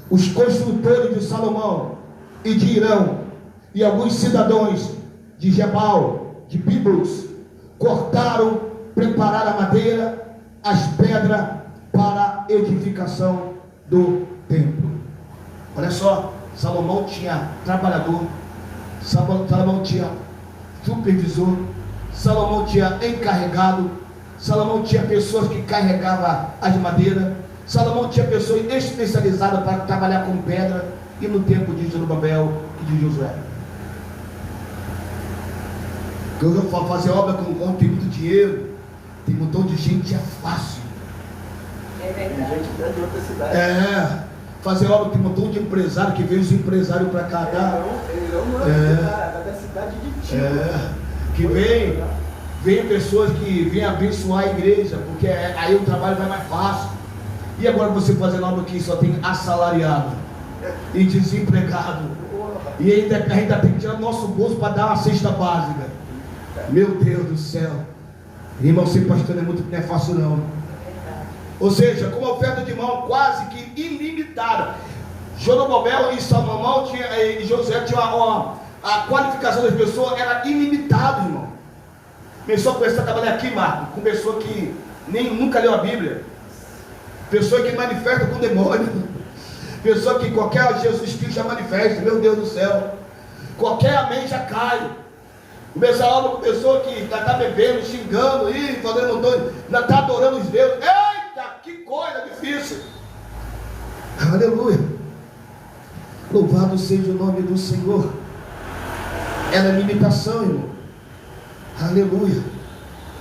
Os construtores de Salomão e de Irão e alguns cidadãos de Gebal, de Biblos, cortaram, prepararam a madeira, as pedras para a edificação do templo. Olha só, Salomão tinha trabalhador, Salomão tinha supervisor, Salomão tinha encarregado, Salomão tinha pessoas que carregavam as madeiras, Salomão tinha pessoas especializadas para trabalhar com pedra, e no tempo de Zorobabel e de Josué. Que eu falo, fazer obra com tem muito dinheiro, tem um montão de gente, é fácil. É verdade. Gente de outra cidade. Fazer obra tem um montão de empresário que veio os empresários para cá. Eu não é da cidade de Tio. Que vem pessoas que vêm abençoar a igreja, porque aí o trabalho vai mais fácil. E agora você fazendo obra que só tem assalariado e desempregado, e ainda tem que tirar nosso bolso para dar uma cesta básica. Meu Deus do céu, irmão, ser pastor não é fácil não. Ou seja, com uma oferta de mão quase que ilimitada. Zorobabel e Salomão e Josué tinham a qualificação das pessoas era ilimitada, irmão. Pessoa começou a trabalhar aqui, Marco, com pessoa que nunca leu a Bíblia, pessoa que manifesta com demônio, pessoa que qualquer Jesus Cristo já manifesta. Meu Deus do céu, qualquer amém já cai. Começa a obra com pessoa que ainda está bebendo, xingando, fazendo doido, ainda está adorando os deuses. Eita, que coisa difícil. Aleluia. Louvado seja o nome do Senhor. Era limitação, irmão. Aleluia.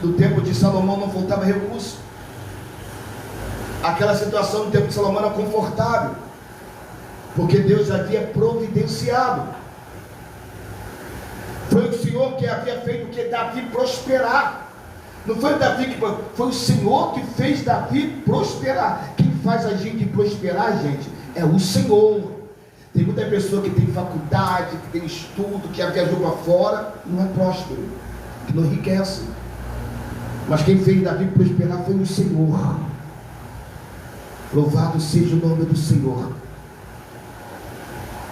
No tempo de Salomão não faltava recurso. Aquela situação no tempo de Salomão era confortável, porque Deus havia providenciado. Foi o Senhor que havia feito que Davi prosperar. Não foi Davi que foi o Senhor que fez Davi prosperar. Quem faz a gente prosperar, gente, é o Senhor. Tem muita pessoa que tem faculdade, que tem estudo, que viajou para fora, não é próspero, que não enriquece. Mas quem fez Davi prosperar foi o Senhor. Louvado seja o nome do Senhor.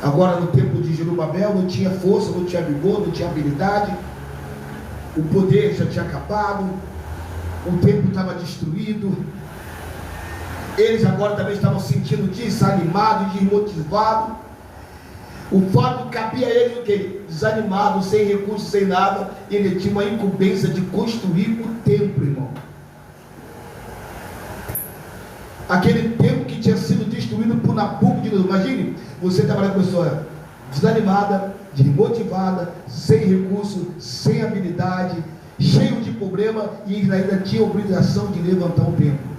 Agora no tempo de Zorobabel não tinha força, não tinha vigor, não tinha habilidade, o poder já tinha acabado, o templo estava destruído, eles agora também estavam se sentindo desanimados, desmotivados. O fato cabia a eles o quê? Desanimado, sem recursos, sem nada. Ele tinha uma incumbência de construir o templo, irmão. Aquele templo que tinha sido destruído por Nabucodonosor de novo. Imagine você trabalhando com uma pessoa desanimada, desmotivada, sem recurso, sem habilidade, cheio de problema, e ainda tinha a obrigação de levantar um templo.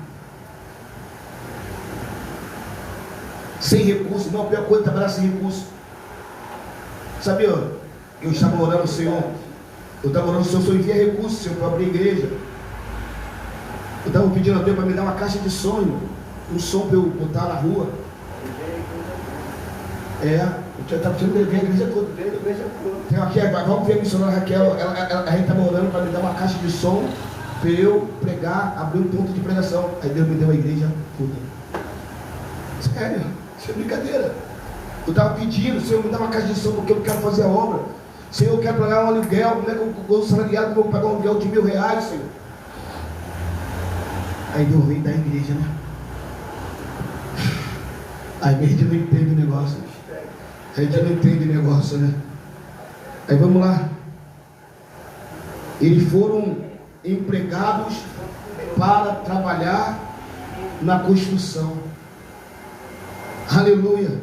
Sem recurso, não, a pior coisa é trabalhar sem recurso. Sabia? Eu estava orando ao Senhor. Eu estava orando ao Senhor, o Senhor envia recursos, Senhor, para abrir a igreja. Eu estava pedindo a Deus para me dar uma caixa de som, irmão. Um som para eu botar na rua. Eu estava pedindo ver a igreja toda. Tem aqui, vamos ver a missionária Raquel. A gente estava orando para me dar uma caixa de som para eu pregar, abrir um ponto de pregação. Aí Deus me deu a igreja toda. Sério, isso é brincadeira. Eu estava pedindo, Senhor, me dá uma caixa de som porque eu quero fazer a obra. Senhor, eu quero pagar um aluguel. Como é que eu vou salariado, vou pagar um aluguel de R$1.000, Senhor? Aí Deus veio da igreja, né? A igreja não entende o negócio. A gente não entende o negócio, né? Aí vamos lá. Eles foram empregados para trabalhar na construção. Aleluia.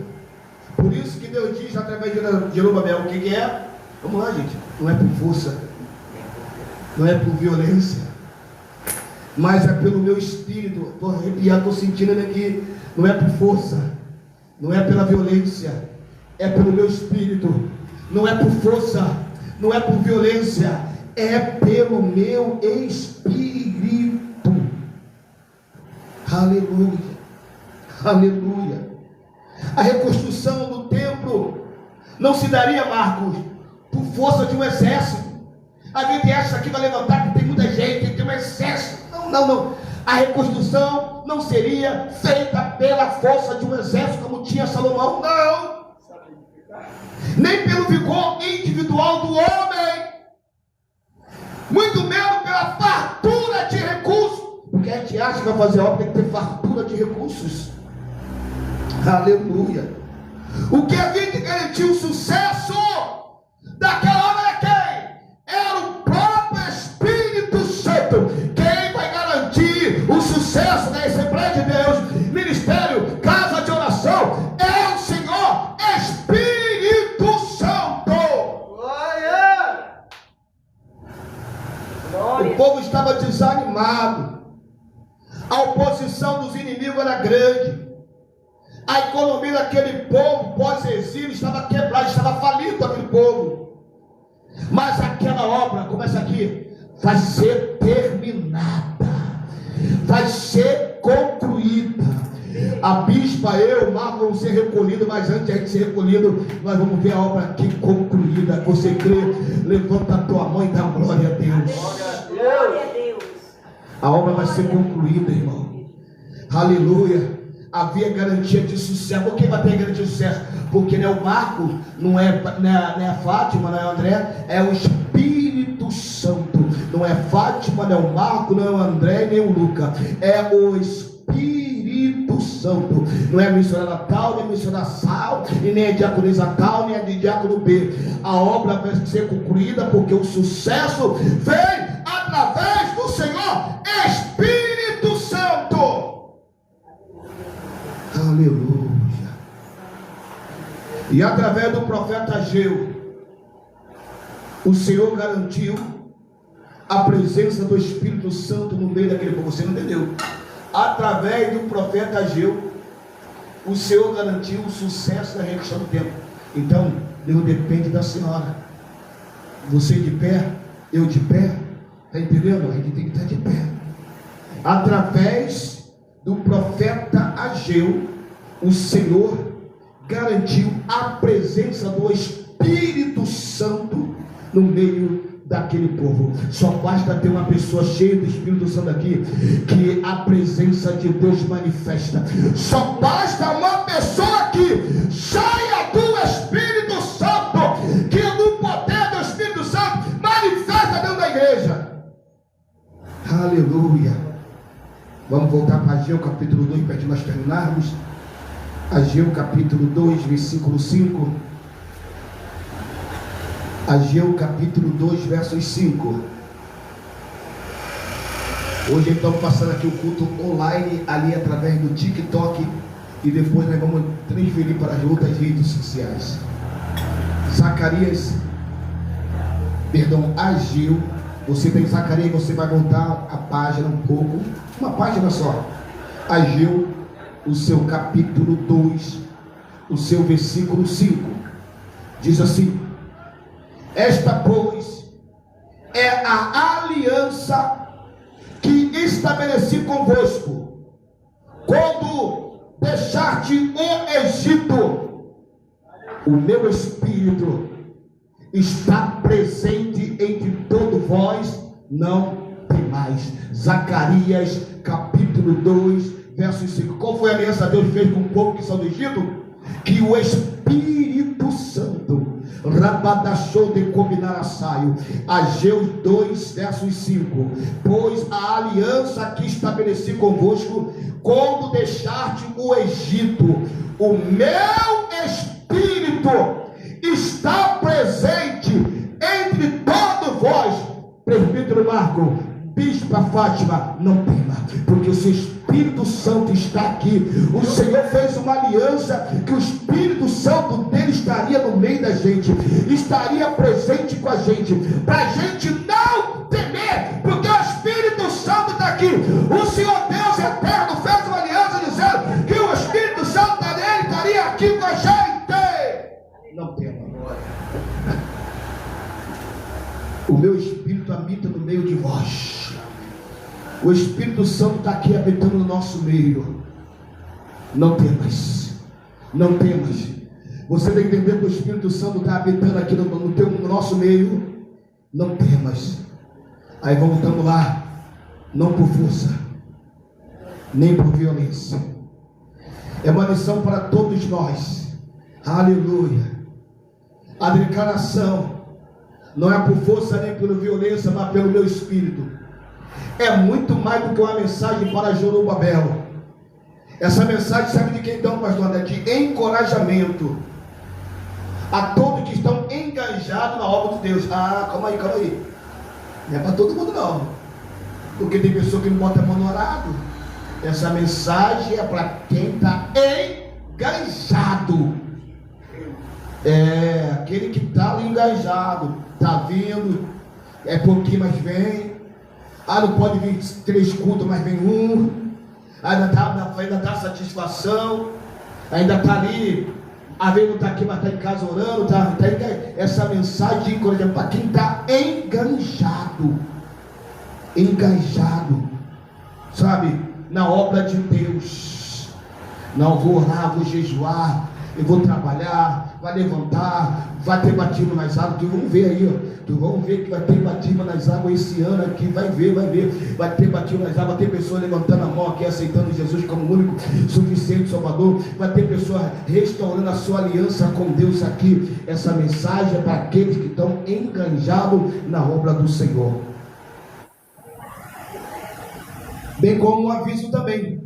Por isso que Deus diz através de Jerubabel, o que é? Vamos lá, gente. Não é por força, não é por violência, mas é pelo meu espírito. Estou arrepiado, estou sentindo ele aqui. Não é por força, não é pela violência, é pelo meu espírito. Não é por força, não é por violência, é pelo meu espírito. Aleluia, aleluia. A reconstrução do templo não se daria, Marcos, por força de um exército. A gente acha que vai levantar que tem muita gente, tem um exército. Não. A reconstrução não seria feita pela força de um exército como tinha Salomão, não. Nem pelo vigor individual do homem, muito menos pela fartura de recursos. Porque a gente acha que vai fazer obra, tem que ter fartura de recursos. Aleluia. O que havia de garantir o sucesso daquela obra é quem? Era o próprio Espírito Santo. Quem vai garantir o sucesso da Assembleia de Deus, ministério, casa de oração, é o Senhor Espírito Santo. Glória. O povo estava desanimado. A oposição dos inimigos era grande. A economia daquele povo pós-exílio estava quebrada, estava falido aquele povo. Mas aquela obra, começa aqui, vai ser terminada, vai ser concluída. A bispa, eu, o Marco vamos ser recolhidos, mas antes de a gente ser recolhido, nós vamos ver a obra aqui concluída. Você crê? Levanta a tua mão e dá glória a Deus. Glória a Deus. A obra vai ser concluída, irmão. Aleluia. Havia garantia de sucesso. Por que vai ter garantia de sucesso? Porque não é o Marco, não é a Fátima, não é o André, é o Espírito Santo. Não é Fátima, não é o Marco, não é o André, nem o Luca. É o Espírito Santo. Não é a missionária tal, nem a missionária Sal, e nem a diaconisa tal, nem a de diácono B. A obra vai ser concluída porque o sucesso vem através do Senhor Espírito Santo. Aleluia. E através do profeta Ageu, o Senhor garantiu a presença do Espírito Santo no meio daquele povo. Você não entendeu? Através do profeta Ageu, o Senhor garantiu o sucesso da reconstrução do templo. Então, Deus depende da senhora. Você de pé, eu de pé. Está entendendo? A gente tem que estar de pé. Através do profeta Ageu, o Senhor garantiu a presença do Espírito Santo no meio daquele povo. Só basta ter uma pessoa cheia do Espírito Santo aqui, que a presença de Deus manifesta. Só basta uma pessoa aqui cheia do Espírito Santo, que no poder do Espírito Santo manifesta dentro da igreja. Aleluia. Vamos voltar para Ageu capítulo 2, para nós terminarmos. Ageu capítulo 2, versículo 5. Ageu capítulo 2, versos 5. Hoje estamos passando aqui o culto online, ali através do TikTok. e depois nós vamos transferir para as outras redes sociais. Ageu. Você tem Zacarias, você vai voltar a página um pouco, uma página só. Ageu, o seu capítulo 2, o seu versículo 5, diz assim: esta, pois, é a aliança que estabeleci convosco, quando deixaste o Egito. O meu Espírito está presente entre todos vós, não temais. Zacarias capítulo 2, verso 5. Qual foi a aliança que Deus fez com o povo que saiu do Egito? Que o Espírito Santo, Rabadachou de combinar a saio. Ageu 2, versos 5. Pois a aliança que estabeleci convosco, quando deixaste o Egito, o meu Espírito está presente entre todos vós. Presbítero Marco, Bispa Fátima, não tema, porque o seu Espírito Santo está aqui. O Senhor fez uma aliança que o Espírito Santo dele estaria no meio da gente, estaria presente com a gente, para a gente não temer, porque o Espírito Santo está aqui. O Senhor Deus eterno fez uma aliança dizendo que o Espírito Santo dele estaria aqui com a gente. Não tema. O meu Espírito habita no meio de vós. O Espírito Santo está aqui habitando no nosso meio. Não temas. Não temas. Você tem que entender que o Espírito Santo está habitando aqui no nosso meio. Não temas. Aí voltamos lá. Não por força, nem por violência. É uma lição para todos nós. Aleluia. A declaração não é por força nem por violência, mas pelo meu Espírito. É muito mais do que uma mensagem para Zorobabel. Essa mensagem sabe de quem então, pastor? É de encorajamento a todos que estão engajados na obra de Deus. Calma aí. Não é para todo mundo não, porque tem pessoa que não bota a mão no arado. Essa mensagem é para quem está engajado. É aquele que está ali engajado, está vindo, é pouquinho, mas vem. Não pode vir 3 cultos, mas vem um. Ainda está satisfação, ainda está ali. Às vezes não está aqui, mas está em casa orando. Essa mensagem de encorajamento para quem está engajado, sabe, na obra de Deus. Não, vou orar, vou jejuar, eu vou trabalhar, vai levantar, vai ter batismo nas águas. Tu vamos ver aí, ó. Tu vamos ver que vai ter batismo nas águas esse ano aqui. Vai ver. Vai ter batismo nas águas. Vai ter pessoas levantando a mão aqui, aceitando Jesus como único, suficiente Salvador. Vai ter pessoas restaurando a sua aliança com Deus aqui. Essa mensagem é para aqueles que estão enganjados na obra do Senhor. Bem como um aviso também,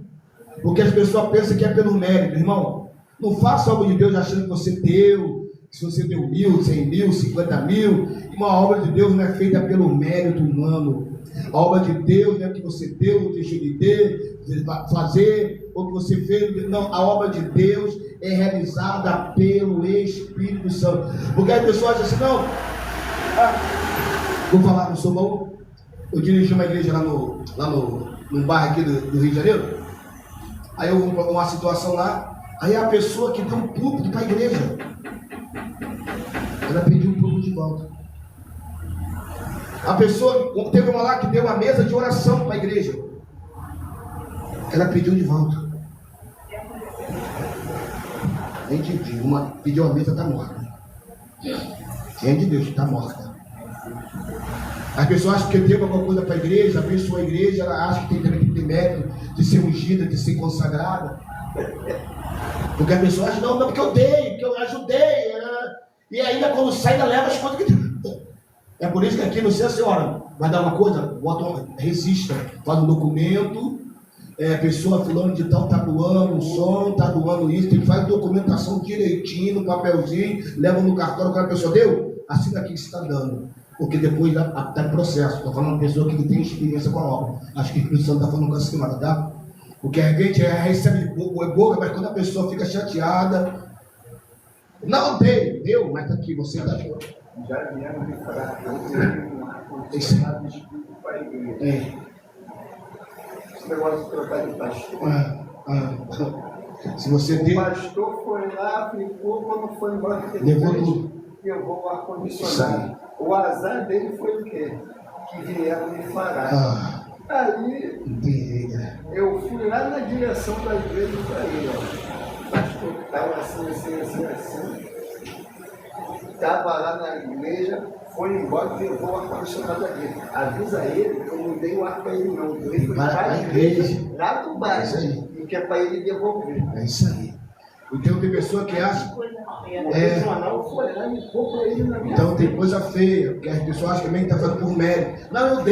porque as pessoas pensam que é pelo mérito. Irmão, não faça a obra de Deus achando que você deu. Se você deu 1.000, 100.000, 50.000, uma obra de Deus não é feita pelo mérito humano. A obra de Deus não é que você deu, ou deixou de fazer, ou que você fez. Não, a obra de Deus é realizada pelo Espírito Santo. Porque as pessoas acham assim, não. Vou falar, não sou bom. Eu dirigi uma igreja lá no bairro aqui do Rio de Janeiro. Aí eu vou uma situação lá. Aí a pessoa que deu um púlpito para a igreja, ela pediu um púlpito de volta. A pessoa, teve uma lá que deu uma mesa de oração para a igreja, ela pediu de volta. Entendi. Uma pediu a mesa, está morta. Gente de Deus, está morta. As pessoas acham que deu alguma coisa para a igreja, abençoou a igreja, ela acha que tem também que ter mérito de ser ungida, de ser consagrada. Porque a pessoa acha, não, porque eu dei, porque eu ajudei. E ainda quando sai, ainda leva as coisas que... É por isso que aqui, não sei a senhora, vai dar uma coisa, resista, faz um documento, pessoa fulano de tal está doando um som, está doando isso, tem que fazer documentação direitinho, no papelzinho, leva no cartório, quando a pessoa deu, assina aqui que você está dando. Porque depois está em processo. Estou falando de uma pessoa que tem experiência com a obra. Acho que o Espírito Santo está falando com a senhora, tá? Porque a gente recebe boca, mas quando a pessoa fica chateada, não deu, mas tá aqui, você está aqui. Já vieram me falar que eu Esse- tenho um espírito para a igreja. Esse negócio de trocar de pastor. Se você O tem, pastor foi lá, ficou, quando foi embora, levou tudo. levou o ar-condicionado. O azar dele foi o quê? Que vieram me falar. Aí Entendi. eu fui lá na direção da igreja e falei, ó, pastor estava assim. Estava lá na igreja, foi embora e levou o ar-condicionado dele. Avisa ele que eu não dei o ar para ele não. Ele foi para a igreja, lá do baixo, e que é para ele devolver. É isso aí. Então tem pessoa que acha. O jornal foi lá e pôs para ele na minha Então tem coisa feia, porque as pessoas acham também que está fazendo por mérito. Não,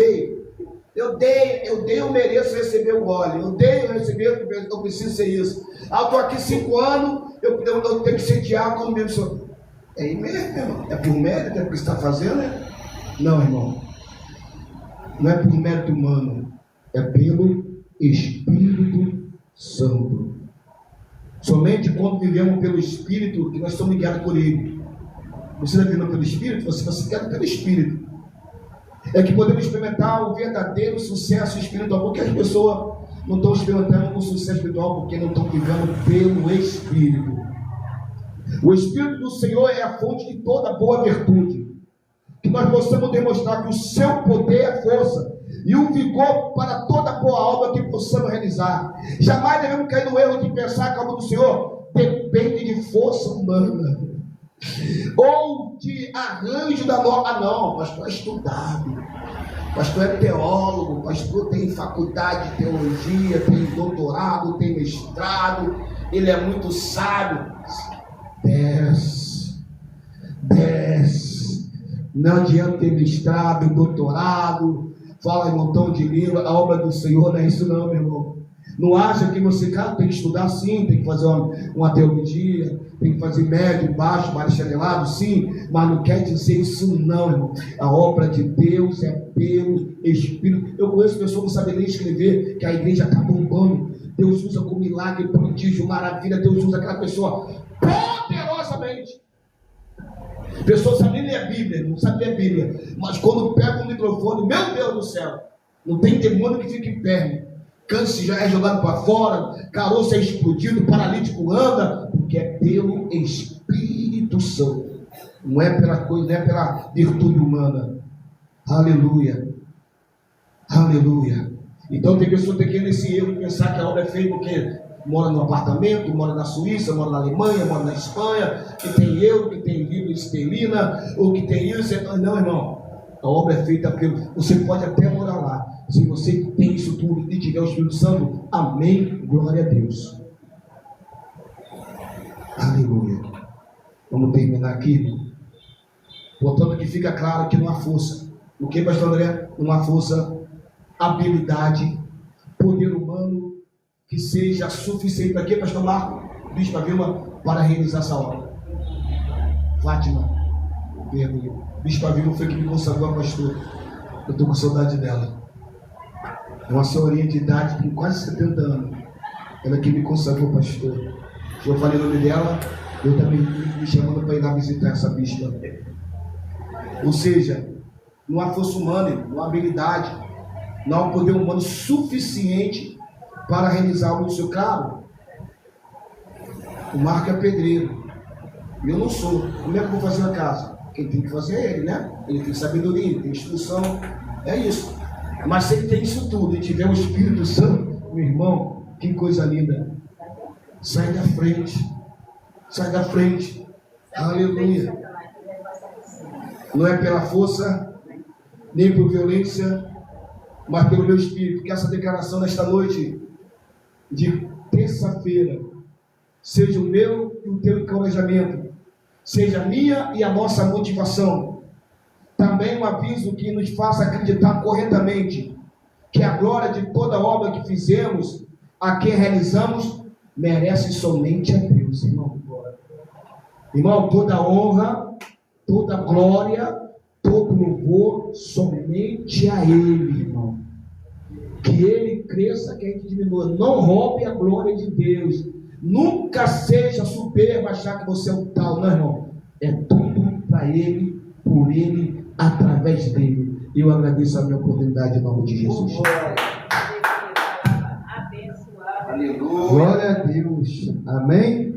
eu dei, eu mereço receber o óleo. Eu dei, eu recebi, eu preciso ser isso. Eu estou aqui 5 anos, eu tenho que ser diácono mesmo. É aí mesmo, irmão. É por mérito, é porque você está fazendo, né? Não, irmão. Não é por mérito humano, é pelo Espírito Santo. Somente quando vivemos pelo Espírito que nós somos guiados por Ele. Você está vivendo pelo Espírito, você vai ser guiado pelo Espírito. É que podemos experimentar o verdadeiro sucesso espiritual, porque as pessoas não estão experimentando o sucesso espiritual porque não estão vivendo pelo Espírito. O Espírito do Senhor é a fonte de toda boa virtude. Que nós possamos demonstrar que o seu poder é força e um vigor para toda boa obra que possamos realizar. Jamais devemos cair no erro de pensar que a obra do Senhor depende de força humana ou de arranjo da norma. Não, pastor é estudado, pastor é teólogo, pastor tem faculdade de teologia, tem doutorado, tem mestrado, ele é muito sábio. Desce. Não adianta ter mestrado, doutorado, fala em um montão de língua. A obra do Senhor não é isso não, meu irmão. Não acha que você, cara, tem que estudar sim, tem que fazer uma teologia, tem que fazer médio, baixo, bacharelado, sim, mas não quer dizer isso não, irmão. A obra de Deus é pelo Espírito. Eu conheço pessoas que não sabem nem escrever, que a igreja está bombando. Deus usa com milagre, prodígio, maravilha. Deus usa aquela pessoa poderosamente. A pessoa sabe nem ler a Bíblia, não sabe ler a Bíblia, mas quando pega o microfone, meu Deus do céu, não tem demônio que fique em pé. Câncer já é jogado para fora, caroço é explodido, paralítico anda, porque é pelo Espírito Santo, não é pela coisa, não é pela virtude humana. Aleluia, aleluia. Então tem pessoa que tem nesse erro de pensar que a obra é feita porque mora no apartamento, mora na Suíça, mora na Alemanha, mora na Espanha, que tem euro, que tem libra esterlina, ou que tem isso. Não, irmão, a obra é feita pelo. Você pode até morar lá, se você tem isso tudo e tiver o Espírito Santo, amém, glória a Deus. Aleluia. Vamos terminar aqui. Portanto, que fica claro que não há força. O que, pastor André? Não há força, habilidade, poder humano que seja suficiente para quê, pastor Marco? Bispa Vilma, para realizar essa obra. Fátima, Bispa Vilma foi que me consagrou a pastor. Eu estou com saudade dela. É uma senhorinha de idade, com quase 70 anos. Ela que me consagrou pastor. Eu falei o nome dela, eu também me chamando para ir lá visitar essa bispa. Ou seja, não há força humana, não há habilidade, não há um poder humano suficiente para realizar algo do seu carro. O Marco é pedreiro e eu não sou. Como é que eu vou fazer a casa? Quem tem que fazer é ele, né? Ele tem sabedoria, ele tem instrução, é isso. Mas se ele tem isso tudo e tiver o Espírito Santo, meu irmão, que coisa linda. Sai da frente, sai da frente. Aleluia. Não é pela força, nem por violência, mas pelo meu Espírito. Que essa declaração nesta noite de terça-feira seja o meu e o teu encorajamento, seja a minha e a nossa motivação. Também um aviso que nos faça acreditar corretamente que a glória de toda obra que fizemos, a que realizamos, merece somente a Deus, irmão. Irmão, toda honra, toda glória, todo louvor somente a Ele, irmão. Que ele cresça, que a gente diminua. Não roube a glória de Deus. Nunca seja soberbo achar que você é um tal, não, irmão. É tudo para ele, por ele, através dele. Eu agradeço a minha oportunidade em nome de Jesus. Aleluia. Glória a Deus. Amém?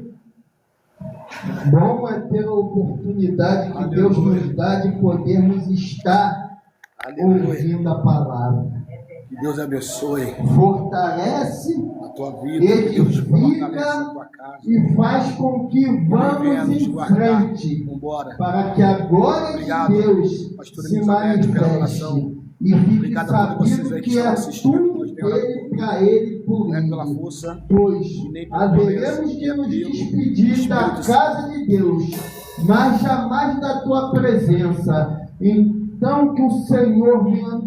Bom é ter a oportunidade que Deus nos dá de podermos estar ouvindo a palavra. Que Deus abençoe Fortalece, a tua vida, que Deus fortalece a edifica tua casa. e faz com que vamos em frente, Vambora. para que a glória Obrigado, de Deus pastor se Elizabeth, pela oração. manifeste e fique Obrigado a todos vocês sabido aí que que estão é assistindo. tudo Deus tenha orado dele, para ele, por Não é pela ele. força, Pois e nem pela haveremos de nos despedir da casa de Deus, mas jamais da tua presença. Então que o Senhor venha